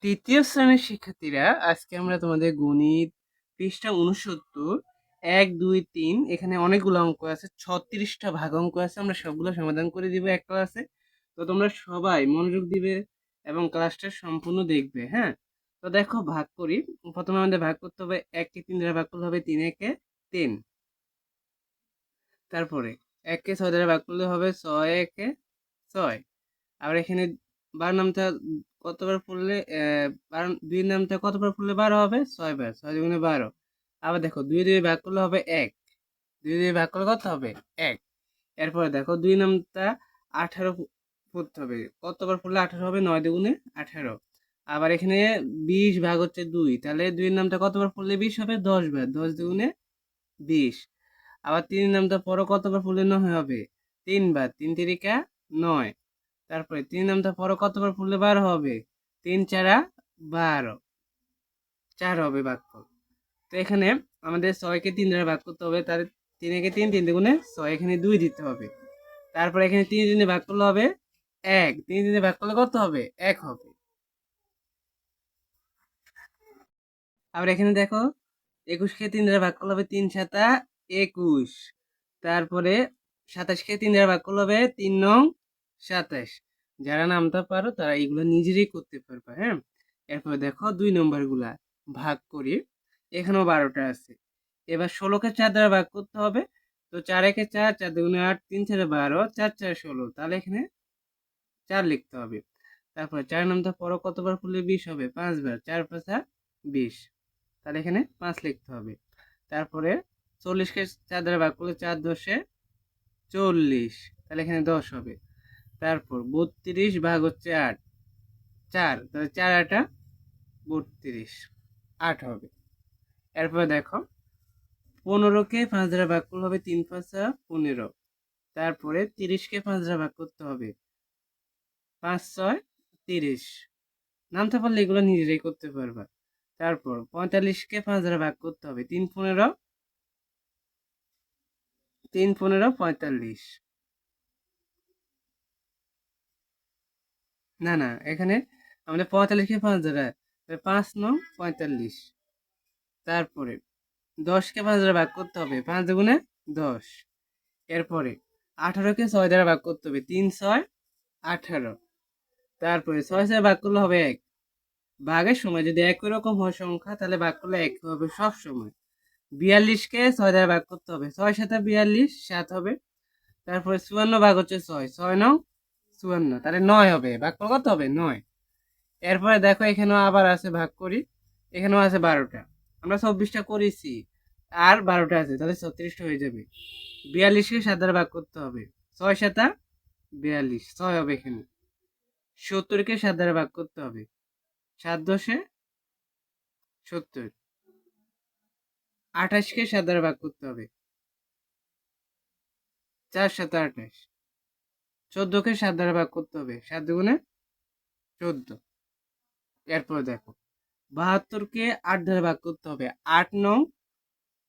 তৃতীয় শ্রেণীর শিক্ষার্থীরা, আজকে আমরা তোমাদের গণিত পৃষ্ঠা 69 1 2 3 এখানে অনেকগুলো অঙ্ক আছে, 36টা ভাগ অঙ্ক আছে। আমরা সবগুলো সমাধান করে দিব এক ক্লাসে। তো তোমরা সবাই মনোযোগ দিবে এবং ক্লাসটা সম্পূর্ণ দেখবে। হ্যাঁ, তো দেখো ভাগ করি। প্রথমে আমাদের ভাগ করতে হবে, 1কে 3 দ্বারা ভাগ করলে হবে 3 একে 3। তারপরে 1কে 6 দ্বারা ভাগ করলে হবে 6 একে 6। আবার এখানে 12 নামটা কতবার পড়লে 2 নামটা কতবার পড়লে 12 হবে? 6 বার। 6 দুগুণে 12। আবার দেখো 2 দিয়ে ভাগ করলে হবে 1। 2 দিয়ে ভাগ করলে কত হবে? 1। এরপরে দেখো 2 নামটা 18 পড়তে হবে। কতবার পড়লে 18 হবে? 9 দুগুণে 18। আবার এখানে 20 ভাগ হচ্ছে 2, তাহলে 2 এর নামটা কতবার পড়লে 20 হবে? 10 বার। 10 দুগুণে 20। আবার 3 এর নামটা পরও কতবার পড়লে 9 হবে? 3 বার। 3 তিরিকা 9। তারপরে 3 নামটা পরও কতবার পড়লে 12 হবে? 3 চারা 12। 4 হবে ভাগফল। তো এখানে আমাদের 6কে 3 দ্বারা ভাগ করতে হবে, তাহলে 3 একে 3, 3 দুগুণে 6, এখানে 2 দিতে হবে। তারপরে এখানে 3 দিয়ে ভাগ করলে হবে 1। 3 দিয়ে ভাগ করলে কত হবে? 1 হবে। আবার এখানে দেখো 21কে 3 দ্বারা ভাগ করলে হবে 3 সাতা 21। তারপরে 27কে 3 দ্বারা ভাগ করলে হবে 3 নং 27। যারা নামতে পারো তারা এগুলো নিজেরাই করতে পারবে। হ্যাঁ, এরপরে দেখো 2 নম্বর গুলা ভাগ করি। এখানেও 12টা আছে। এবার 16কে 4 দ্বারা ভাগ করতে হবে। তো 4 একে 4, 4 দুগুণে 8, 3 চারে 12, 4 চারে 16। তাহলে এখানে 4 লিখতে হবে। তারপরে 4 নামটা পরও কতবার পড়লে 20 হবে? 5 বার। 4 5 20। তাহলে এখানে 5 লিখতে হবে। তারপরে 40কে 4 দ্বারা ভাগ করলে 4 10 40। তাহলে এখানে 10 হবে। তারপর 32 ভাগ হচ্ছে 8, 4, তাহলে 4 8 32, 8 হবে। এরপরে দেখো 15কে 5 দ্বারা ভাগ করলে হবে 3 5 15। তারপরে 30কে 5 দ্বারা ভাগ করতে হবে 5 6 30। নামতে পারলে এগুলো নিজেরাই করতে পারবা। তারপর 45কে 5 দ্বারা ভাগ করতে হবে 3 15, 3 15 45। না না, এখানে আমাদের 45কে 5 দ্বারা 5 9 45। তারপরে 10কে 5 দ্বারা ভাগ করতে হবে 5 দুগুণে 10। এরপরে 18কে 6 দ্বারা ভাগ করতে হবে 3 6 18। তারপরে 6 6 ভাগ করলে হবে 1। ভাগের সময় যদি একই রকম হয় সংখ্যা, তাহলে ভাগ করলে 1 হবে সব সময়। 42কে 6 দ্বারা ভাগ করতে হবে 6 7 42, 7 হবে। তারপরে 54 ভাগ হচ্ছে 6, 6 9 54, তাহলে 9 হবে। ভাগ করলে কত হবে? 9। এরপরে দেখো এখানেও আবার আছে, ভাগ করি। এখানেও আছে 12টা। আমরা 24টা করেছি, আর 12টা আছে, তাহলে 36টা হয়ে যাবে। 42কে 7 দ্বারা ভাগ করতে হবে 6 7 42, 6 হবে এখানে। 70কে 7 দ্বারা ভাগ করতে হবে 7 10 70। 28কে 7 দ্বারা ভাগ করতে হবে 4 7 28। 14কে 7 দ্বারা ভাগ করতে হবে 7 দুগুণে 14। এরপর দেখো 72কে 8 দ্বারা ভাগ করতে হবে 8 9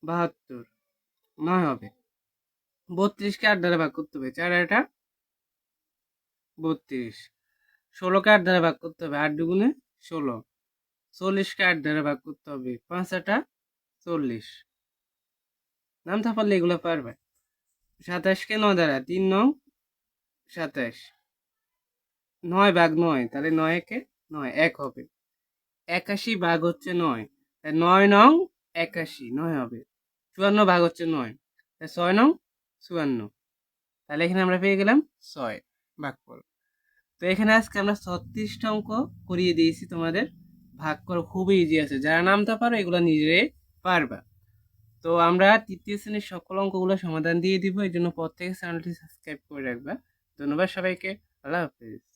72, 9 হবে। 32কে 8 দ্বারা ভাগ করতে হবে 4 8 32। 16কে 8 দ্বারা ভাগ করতে হবে 8 দুগুণে 16। 40কে 8 দ্বারা ভাগ করতে হবে 5 8 40। নামতে পারলে এগুলো পারবে। 27কে 9 দ্বারা 3 9 27। 9 ভাগ 9, তাহলে 9 একে 9, 1 হবে। 81 ভাগ হচ্ছে 9, তাই 9 9 81, 9 হবে। 54 ভাগ হচ্ছে 9, তাই 6 9 54। তাহলে এখানে আমরা পেয়ে গেলাম 6 ভাগফল। তো এখানে আজকে আমরা 36টা অঙ্ক করিয়ে দিয়েছি তোমাদের। ভাগ করা খুবই ইজি আছে, যারা নামতে পারো এগুলো নিজেরাই পারবা। তো আমরা তৃতীয় শ্রেণীর সকল অঙ্কগুলো সমাধান দিয়ে দিব, এই জন্য প্রত্যেক চ্যানেলটি সাবস্ক্রাইব করে রাখবা। ধন্যবাদ সবাইকে। আল্লাহ হাফেজ।